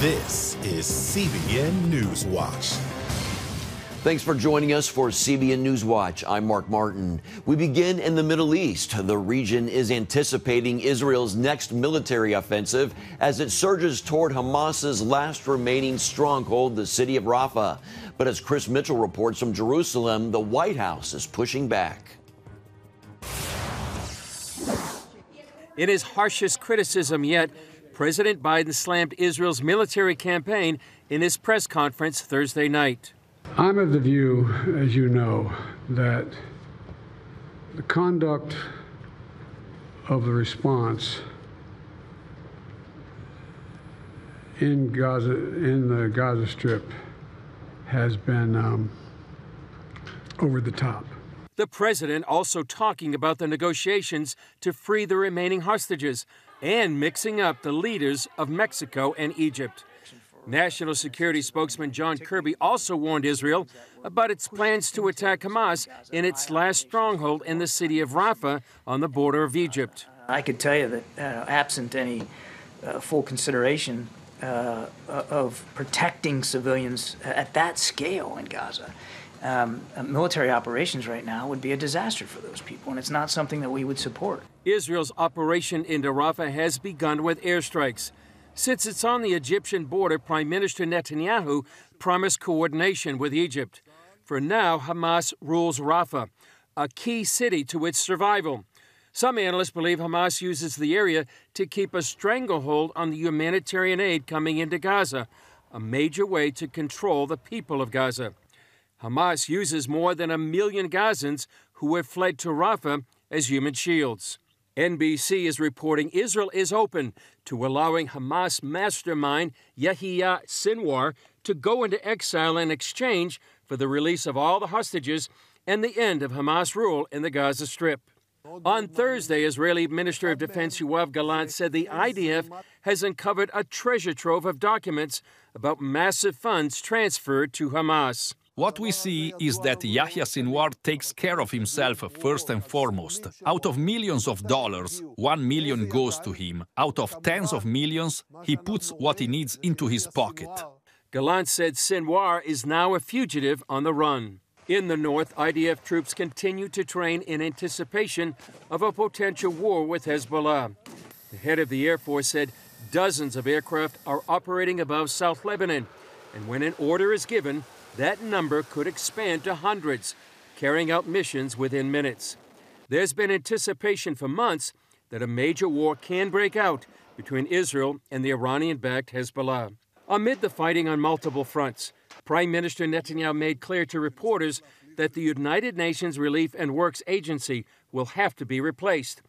This is CBN Newswatch. Thanks for joining us for CBN Newswatch. I'm Mark Martin. We begin in the Middle East. The region is anticipating Israel's next military offensive as it surges toward Hamas's last remaining stronghold, the city of Rafah. But as Chris Mitchell reports from Jerusalem, the White House is pushing back. In his harshest criticism yet, President Biden slammed Israel's military campaign in his press conference Thursday night. I'm of the view, as you know, that the conduct of the response in Gaza, in the Gaza Strip, has been over the top. The president also talking about the negotiations to free the remaining hostages and mixing up the leaders of Mexico and Egypt. National Security spokesman John Kirby also warned Israel about its plans to attack Hamas in its last stronghold in the city of Rafah on the border of Egypt. I could tell you that absent any full consideration of protecting civilians at that scale in Gaza, military operations right now would be a disaster for those people, and it's not something that we would support. Israel's operation into Rafah has begun with airstrikes. Since it's on the Egyptian border, Prime Minister Netanyahu promised coordination with Egypt. For now, Hamas rules Rafah, a key city to its survival. Some analysts believe Hamas uses the area to keep a stranglehold on the humanitarian aid coming into Gaza, a major way to control the people of Gaza. Hamas uses more than 1 million Gazans who have fled to Rafah as human shields. NBC is reporting Israel is open to allowing Hamas mastermind Yahya Sinwar to go into exile in exchange for the release of all the hostages and the end of Hamas rule in the Gaza Strip. On Thursday, Israeli Minister of Defense Yoav Gallant said the IDF has uncovered a treasure trove of documents about massive funds transferred to Hamas. What we see is that Yahya Sinwar takes care of himself first and foremost. Out of millions of dollars, 1 million goes to him. Out of tens of millions, he puts what he needs into his pocket. Gallant said Sinwar is now a fugitive on the run. In the north, IDF troops continue to train in anticipation of a potential war with Hezbollah. The head of the Air Force said dozens of aircraft are operating above South Lebanon, and when an order is given, that number could expand to hundreds, carrying out missions within minutes. There's been anticipation for months that a major war can break out between Israel and the Iranian-backed Hezbollah. Amid the fighting on multiple fronts, Prime Minister Netanyahu made clear to reporters that the United Nations Relief and Works Agency will have to be replaced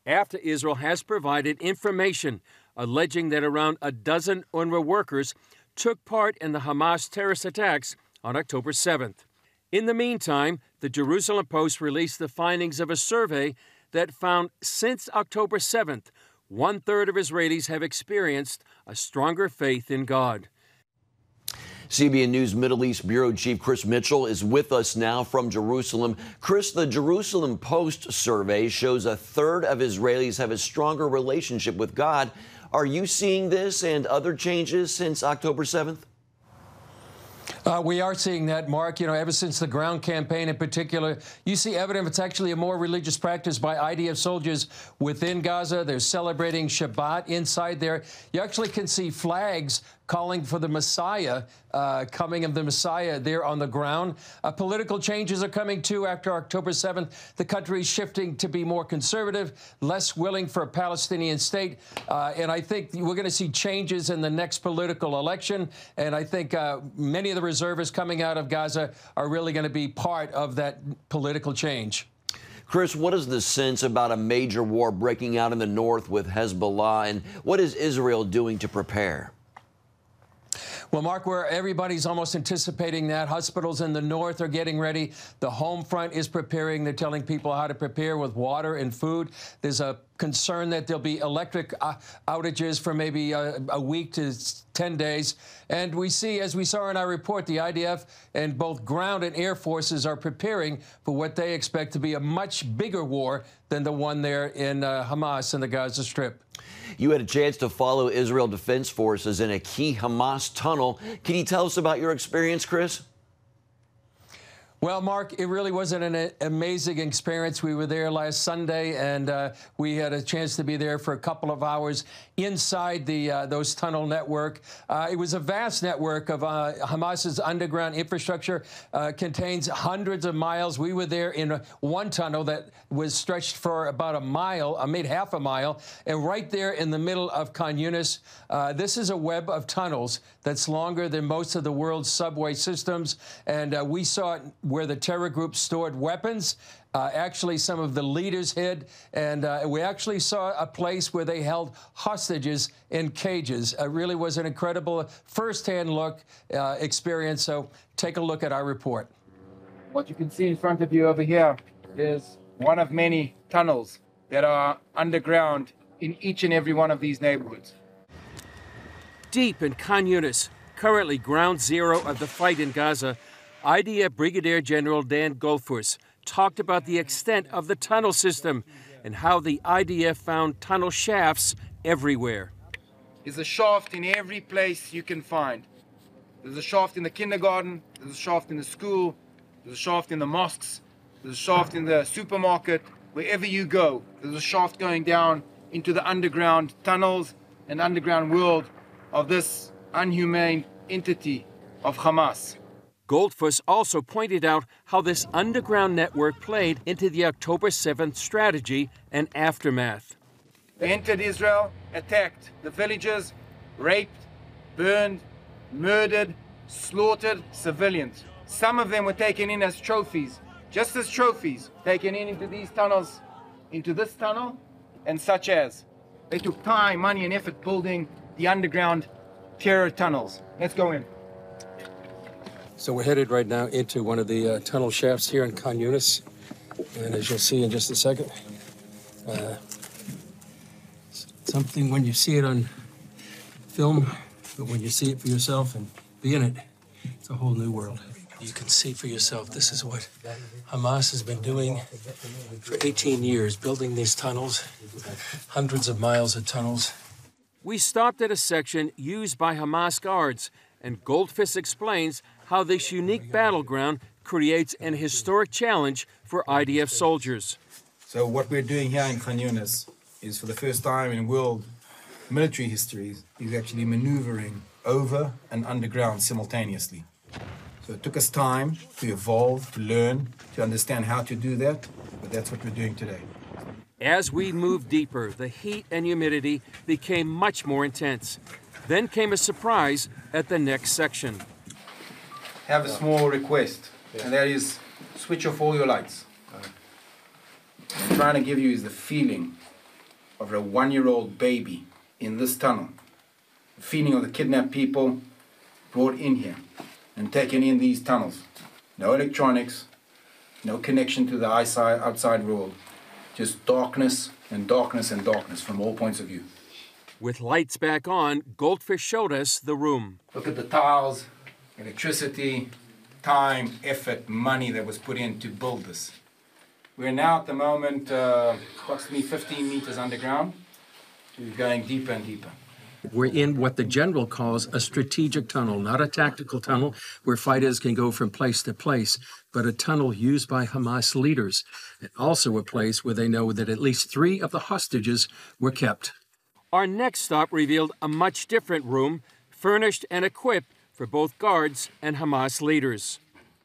after Israel has provided information alleging that around a dozen UNRWA workers took part in the Hamas terrorist attacks on October 7th. In the meantime, the Jerusalem Post released the findings of a survey that found since October 7th, 1/3 of Israelis have experienced a stronger faith in God. CBN News Middle East Bureau Chief Chris Mitchell is with us now from Jerusalem. Chris, the Jerusalem Post survey shows 1/3 of Israelis have a stronger relationship with God. Are you seeing this and other changes since October 7th? We are seeing that, Mark. You know, ever since the ground campaign in particular, you see evidence it's actually a more religious practice by IDF soldiers within Gaza. They're celebrating Shabbat inside there. You actually can see flags calling for the Messiah, coming of the Messiah there on the ground. Political changes are coming, too, after October 7th. The country is shifting to be more conservative, less willing for a Palestinian state. And I think we're going to see changes in the next political election. And I think many of the reservists coming out of Gaza are really going to be part of that political change. Chris, what is the sense about a major war breaking out in the north with Hezbollah, and what is Israel doing to prepare? Well, Mark, where everybody's almost anticipating that, hospitals in the north are getting ready. The home front is preparing. They're telling people how to prepare with water and food. There's a concerned that there'll be electric outages for maybe a week to 10 days. And we see, as we saw in our report, the IDF and both ground and air forces are preparing for what they expect to be a much bigger war than the one there in Hamas in the Gaza Strip. You had a chance to follow Israel Defense Forces in a key Hamas tunnel. Can you tell us about your experience, Chris? Well, Mark, it really was an amazing experience. We were there last Sunday, and we had a chance to be there for a couple of hours inside those tunnel network. It was a vast network of Hamas's underground infrastructure, contains hundreds of miles. We were there in one tunnel that was stretched for about a mile, maybe half a mile, and right there in the middle of Khan Yunis. This is a web of tunnels that's longer than most of the world's subway systems, and we saw it where the terror group stored weapons. Actually, some of the leaders hid, and we actually saw a place where they held hostages in cages. It really was an incredible first-hand look experience, so take a look at our report. What you can see in front of you over here is one of many tunnels that are underground in each and every one of these neighborhoods. Deep in Khan Yunis, currently ground zero of the fight in Gaza, IDF Brigadier General Dan Goldfuss talked about the extent of the tunnel system and how the IDF found tunnel shafts everywhere. There's a shaft in every place you can find. There's a shaft in the kindergarten, there's a shaft in the school, there's a shaft in the mosques, there's a shaft in the supermarket. Wherever you go, there's a shaft going down into the underground tunnels and underground world of this unhumane entity of Hamas. Goldfuss also pointed out how this underground network played into the October 7th strategy and aftermath. They entered Israel, attacked the villages, raped, burned, murdered, slaughtered civilians. Some of them were taken in as trophies, just as trophies, taken into these tunnels, into this tunnel, and such as. They took time, money, and effort building the underground terror tunnels. Let's go in. So we're headed right now into one of the tunnel shafts here in Khan Yunis. And as you'll see in just a second, something when you see it on film, but when you see it for yourself and be in it, it's a whole new world. You can see for yourself, this is what Hamas has been doing for 18 years, building these tunnels, hundreds of miles of tunnels. We stopped at a section used by Hamas guards, and Goldfuss explains how this unique battleground creates an historic challenge for IDF soldiers. So what we're doing here in Khan Yunis is, for the first time in world military history, is actually maneuvering over and underground simultaneously. So it took us time to evolve, to learn, to understand how to do that, but that's what we're doing today. As we moved deeper, the heat and humidity became much more intense. Then came a surprise at the next section. I have a small request, and that is switch off all your lights. What I'm trying to give you is the feeling of a 1-year-old baby in this tunnel. The feeling of the kidnapped people brought in here and taken in these tunnels. No electronics, no connection to the outside world. Just darkness and darkness and darkness from all points of view. With lights back on, Goldfuss showed us the room. Look at the tiles, electricity, time, effort, money that was put in to build this. We're now at the moment approximately 15 meters underground. We're going deeper and deeper. We're in what the general calls a strategic tunnel, not a tactical tunnel where fighters can go from place to place, but a tunnel used by Hamas leaders, and also a place where they know that at least 3 of the hostages were kept. Our next stop revealed a much different room, furnished and equipped for both guards and Hamas leaders.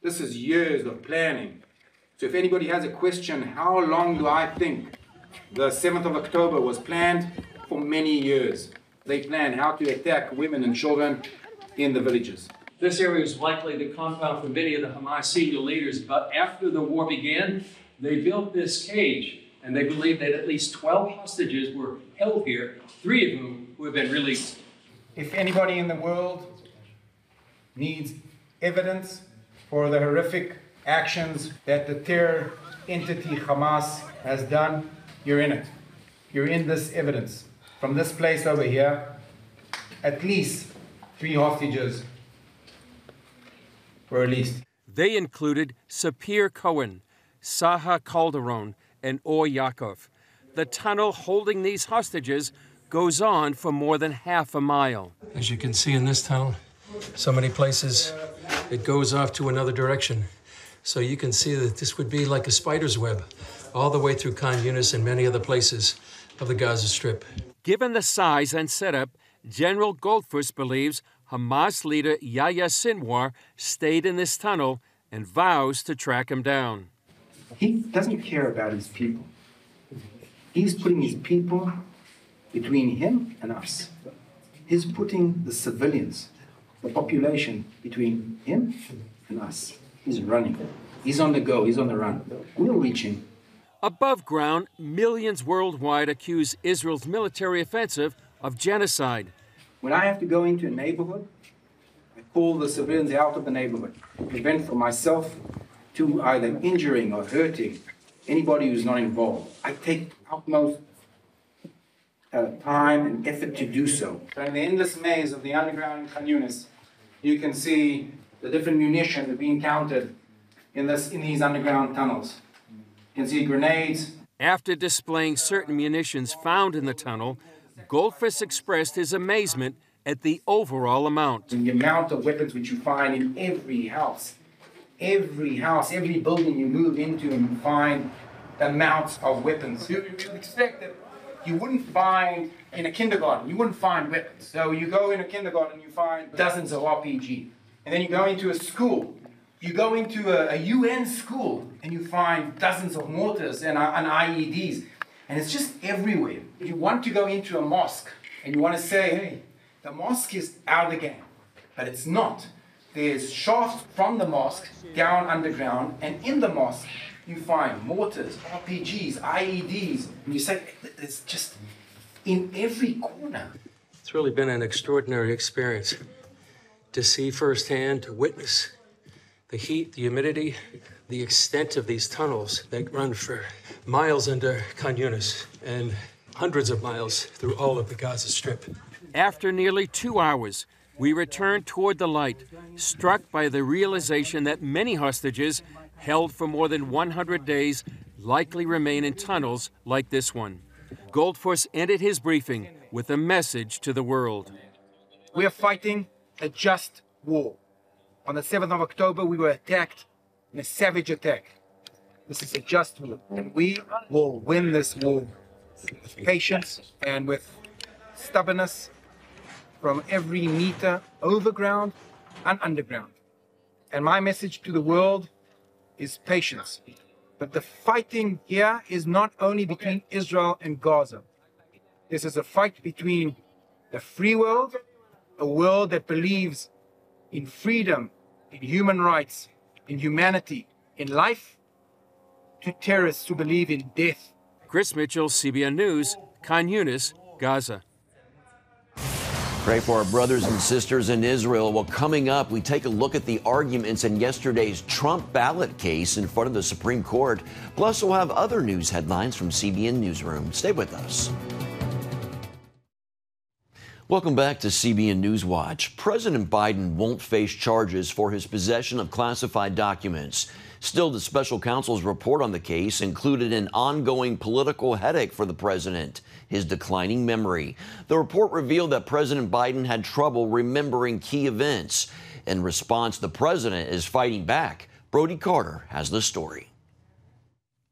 This is years of planning. So if anybody has a question, how long do I think? The 7th of October was planned for many years. They planned how to attack women and children in the villages. This area is likely the compound for many of the Hamas senior leaders, but after the war began, they built this cage, and they believe that at least 12 hostages were held here, 3 of whom have been released. If anybody in the world needs evidence for the horrific actions that the terror entity Hamas has done, you're in it. you're in this evidence. From this place over here, at least 3 hostages were released. They included Sapir Cohen, Saha Calderon, and Or Yaakov. The tunnel holding these hostages goes on for more than half a mile. As you can see in this tunnel, so many places it goes off to another direction. So you can see that this would be like a spider's web all the way through Khan Yunis and many other places of the Gaza Strip. Given the size and setup, General Goldfuss believes Hamas leader Yahya Sinwar stayed in this tunnel and vows to track him down. He doesn't care about his people. He's putting his people between him and us. He's putting the civilians, the population, between him and us. He's running. He's on the go. He's on the run. We'll reach him. Above ground, millions worldwide accuse Israel's military offensive of genocide. When I have to go into a neighborhood, I call the civilians out of the neighborhood to prevent from myself to either injuring or hurting anybody who's not involved. I take utmost time and effort to do so. In the endless maze of the underground in Khan Yunis, you can see the different munition that we encountered in these underground tunnels. You can see grenades. After displaying certain munitions found in the tunnel, Goldfuss expressed his amazement at the overall amount. And the amount of weapons which you find in every house, every building you move into, and you find amounts of weapons. You expect that you wouldn't find in a kindergarten, you wouldn't find weapons. So you go in a kindergarten, you find dozens of RPG. And then you go into a school, you go into a UN school, and you find dozens of mortars and IEDs. And it's just everywhere. If you want to go into a mosque and you want to say, hey, the mosque is out of the game, but it's not. There's shafts from the mosque down underground, and in the mosque you find mortars, RPGs, IEDs, and you say, it's just in every corner. It's really been an extraordinary experience to see firsthand, to witness the heat, the humidity, the extent of these tunnels that run for miles under Khan Yunis and hundreds of miles through all of the Gaza Strip. After nearly 2 hours, we returned toward the light, struck by the realization that many hostages held for more than 100 days likely remain in tunnels like this one. Goldfuss ended his briefing with a message to the world. We are fighting a just war. On the 7th of October, we were attacked in a savage attack. This is a just war, and we will win this war with patience and with stubbornness from every meter overground and underground. And my message to the world is patience. But the fighting here is not only between Israel and Gaza. This is a fight between the free world, a world that believes in freedom, in human rights, in humanity, in life, to terrorists who believe in death. Chris Mitchell, CBN News, Khan Yunis, Gaza. Pray for our brothers and sisters in Israel. Well, coming up, we take a look at the arguments in yesterday's Trump ballot case in front of the Supreme Court. Plus, we'll have other news headlines from CBN Newsroom. Stay with us. Welcome back to CBN Newswatch. President Biden won't face charges for his possession of classified documents. Still, the special counsel's report on the case included an ongoing political headache for the president, his declining memory. The report revealed that President Biden had trouble remembering key events. In response, the president is fighting back. Brody Carter has the story.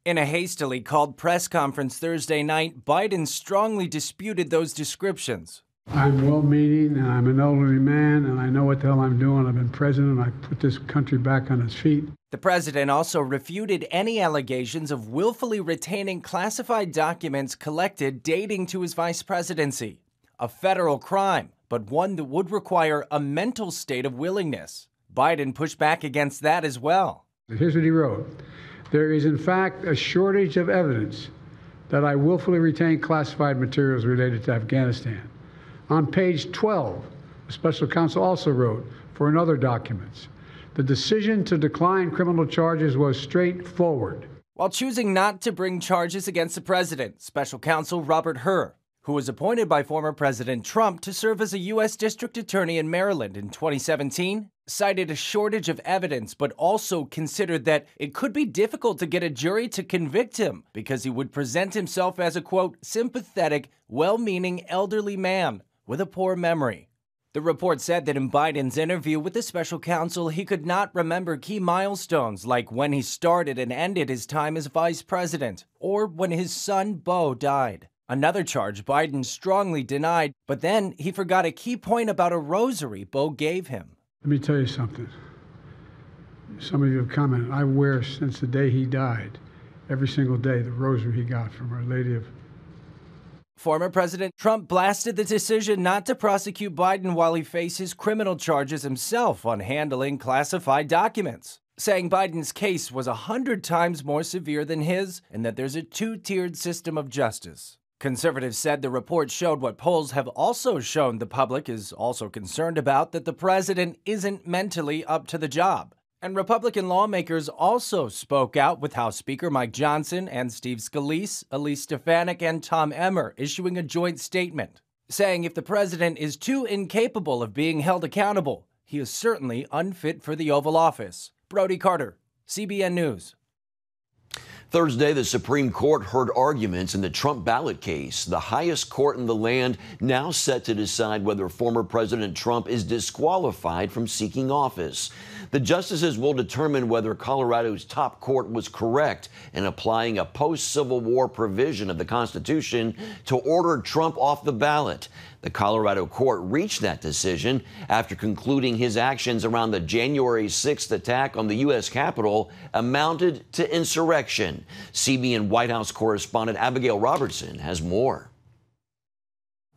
In a hastily called press conference Thursday night, Biden strongly disputed those descriptions. I'm well-meaning, and I'm an elderly man, and I know what the hell I'm doing. I've been president, and I put this country back on its feet. The president also refuted any allegations of willfully retaining classified documents collected dating to his vice presidency. A federal crime, but one that would require a mental state of willingness. Biden pushed back against that as well. Here's what he wrote. There is, in fact, a shortage of evidence that I willfully retained classified materials related to Afghanistan. On page 12, the special counsel also wrote for another documents. The decision to decline criminal charges was straightforward. while choosing not to bring charges against the president. Special Counsel Robert Hur, who was appointed by former President Trump to serve as a U.S. District Attorney in Maryland in 2017, cited a shortage of evidence, but also considered that it could be difficult to get a jury to convict him because he would present himself as a, quote, sympathetic, well-meaning elderly man with a poor memory. The report said that in Biden's interview with the special counsel, he could not remember key milestones like when he started and ended his time as vice president or when his son, Beau, died. Another charge Biden strongly denied, but then he forgot a key point about a rosary Beau gave him. Let me tell you something. Some of you have commented, I wear since the day he died, every single day, the rosary he got from Our Lady of... Former President Trump blasted the decision not to prosecute Biden while he faces criminal charges himself on handling classified documents, saying Biden's case was 100 times more severe than his and that there's a two-tiered system of justice. Conservatives said the report showed what polls have also shown the public is also concerned about, that the president isn't mentally up to the job. And Republican lawmakers also spoke out, with House Speaker Mike Johnson and Steve Scalise, Elise Stefanik, and Tom Emmer issuing a joint statement, saying if the president is too incapable of being held accountable, he is certainly unfit for the Oval Office. Brody Carter, CBN News. Thursday, the Supreme Court heard arguments in the Trump ballot case, the highest court in the land, now set to decide whether former President Trump is disqualified from seeking office. The justices will determine whether Colorado's top court was correct in applying a post-Civil War provision of the Constitution to order Trump off the ballot. The Colorado court reached that decision after concluding his actions around the January 6th attack on the U.S. Capitol amounted to insurrection. CBN White House correspondent Abigail Robertson has more.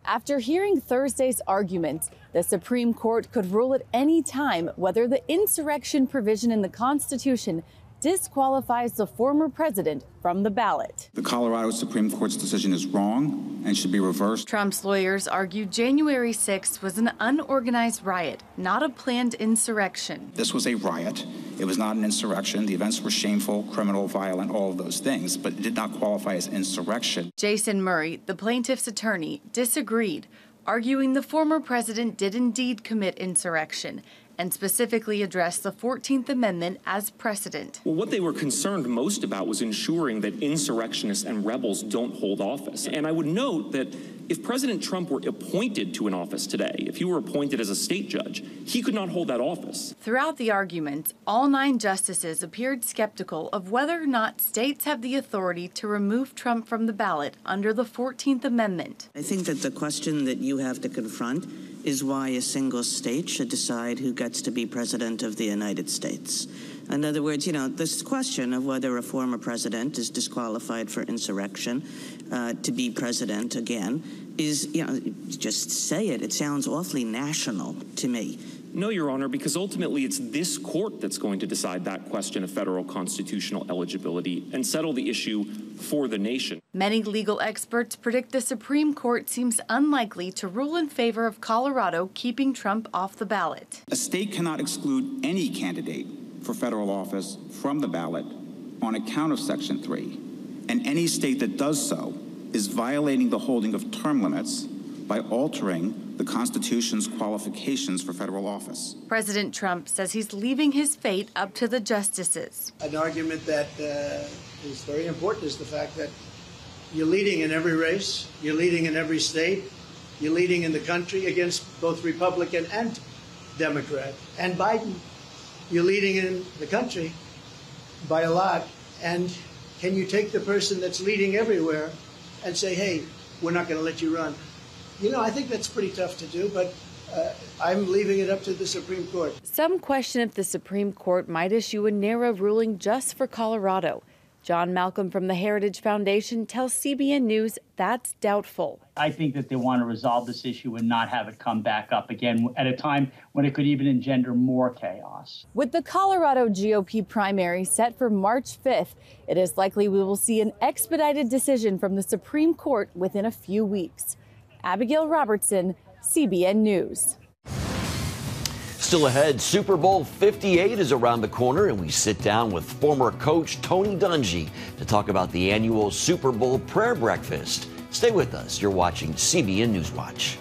After hearing Thursday's arguments, the Supreme Court could rule at any time whether the insurrection provision in the Constitution disqualifies the former president from the ballot. The Colorado Supreme Court's decision is wrong and should be reversed. Trump's lawyers argue January 6th was an unorganized riot, not a planned insurrection. This was a riot. It was not an insurrection. The events were shameful, criminal, violent, all of those things, but it did not qualify as insurrection. Jason Murray, the plaintiff's attorney, disagreed, arguing the former president did indeed commit insurrection and specifically addressed the 14th Amendment as precedent. Well, what they were concerned most about was ensuring that insurrectionists and rebels don't hold office. And I would note that if President Trump were appointed to an office today, if he were appointed as a state judge, he could not hold that office. Throughout the arguments, all 9 justices appeared skeptical of whether or not states have the authority to remove Trump from the ballot under the 14th Amendment. I think that the question that you have to confront is why a single state should decide who gets to be president of the United States. In other words, this question of whether a former president is disqualified for insurrection to be president again is, just say it. It sounds awfully national to me. No, Your Honor, because ultimately it's this court that's going to decide that question of federal constitutional eligibility and settle the issue for the nation. Many legal experts predict the Supreme Court seems unlikely to rule in favor of Colorado keeping Trump off the ballot. A state cannot exclude any candidate for federal office from the ballot on account of Section 3. And any state that does so is violating the holding of term limits by altering the Constitution's qualifications for federal office. President Trump says he's leaving his fate up to the justices. An argument that is very important is the fact that you're leading in every race, you're leading in every state, you're leading in the country against both Republican and Democrat. And Biden, you're leading in the country by a lot. And can you take the person that's leading everywhere and say, hey, we're not going to let you run? I think that's pretty tough to do, but I'm leaving it up to the Supreme Court. Some question if the Supreme Court might issue a narrow ruling just for Colorado. John Malcolm from the Heritage Foundation tells CBN News that's doubtful. I think that they want to resolve this issue and not have it come back up again at a time when it could even engender more chaos. With the Colorado GOP primary set for March 5th, it is likely we will see an expedited decision from the Supreme Court within a few weeks. Abigail Robertson, CBN News. Still ahead, Super Bowl 58 is around the corner, and we sit down with former coach Tony Dungy to talk about the annual Super Bowl prayer breakfast. Stay with us. You're watching CBN Newswatch.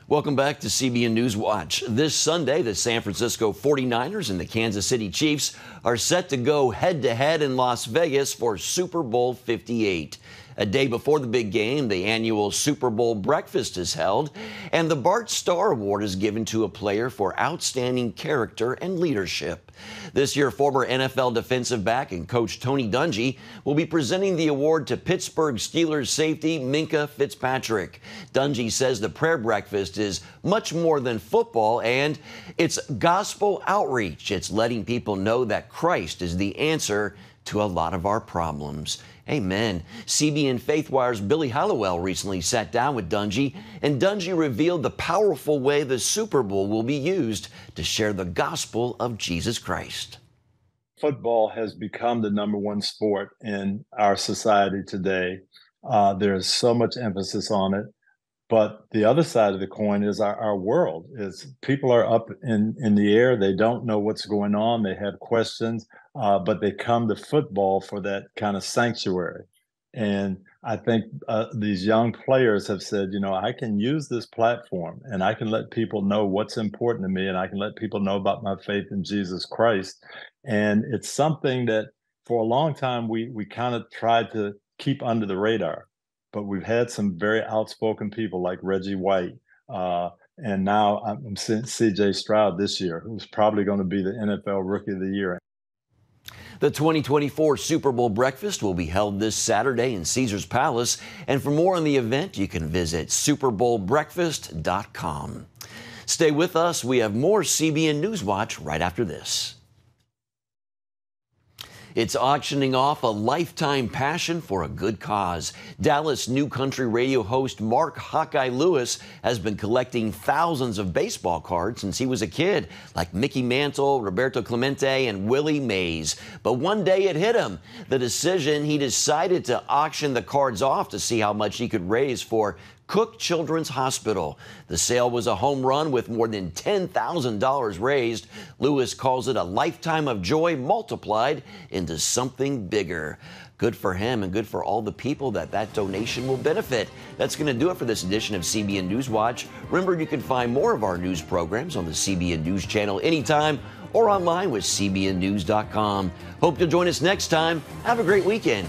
Welcome back to CBN Newswatch. This Sunday, the San Francisco 49ers and the Kansas City Chiefs are set to go head-to-head in Las Vegas for Super Bowl 58. A day before the big game, the annual Super Bowl breakfast is held, and the Bart Starr Award is given to a player for outstanding character and leadership. This year, former NFL defensive back and coach Tony Dungy will be presenting the award to Pittsburgh Steelers safety Minkah Fitzpatrick. Dungy says the prayer breakfast is much more than football, and it's gospel outreach. It's letting people know that Christ is the answer to a lot of our problems. Amen. CBN FaithWire's Billy Hallowell recently sat down with Dungy, and Dungy revealed the powerful way the Super Bowl will be used to share the gospel of Jesus Christ. Football has become the #1 sport in our society today. There's so much emphasis on it. But the other side of the coin is our world. Is people are up in the air. They don't know what's going on. They have questions, but they come to football for that kind of sanctuary. And I think these young players have said, I can use this platform and I can let people know what's important to me, and I can let people know about my faith in Jesus Christ. And it's something that for a long time we kind of tried to keep under the radar. But we've had some very outspoken people like Reggie White, and now I'm seeing C.J. Stroud this year, who's probably going to be the NFL Rookie of the Year. The 2024 Super Bowl breakfast will be held this Saturday in Caesars Palace. And for more on the event, you can visit superbowlbreakfast.com. Stay with us. We have more CBN Newswatch right after this. It's auctioning off a lifetime passion for a good cause. Dallas New Country Radio host Mark Hawkeye Lewis has been collecting thousands of baseball cards since he was a kid, like Mickey Mantle, Roberto Clemente, and Willie Mays. But one day it hit him. He decided to auction the cards off to see how much he could raise for Cook Children's Hospital. The sale was a home run with more than $10,000 raised. Lewis calls it a lifetime of joy multiplied into something bigger. Good for him and good for all the people that donation will benefit. That's going to do it for this edition of CBN Newswatch. Remember, you can find more of our news programs on the CBN News channel anytime or online with cbnnews.com. Hope you'll join us next time. Have a great weekend.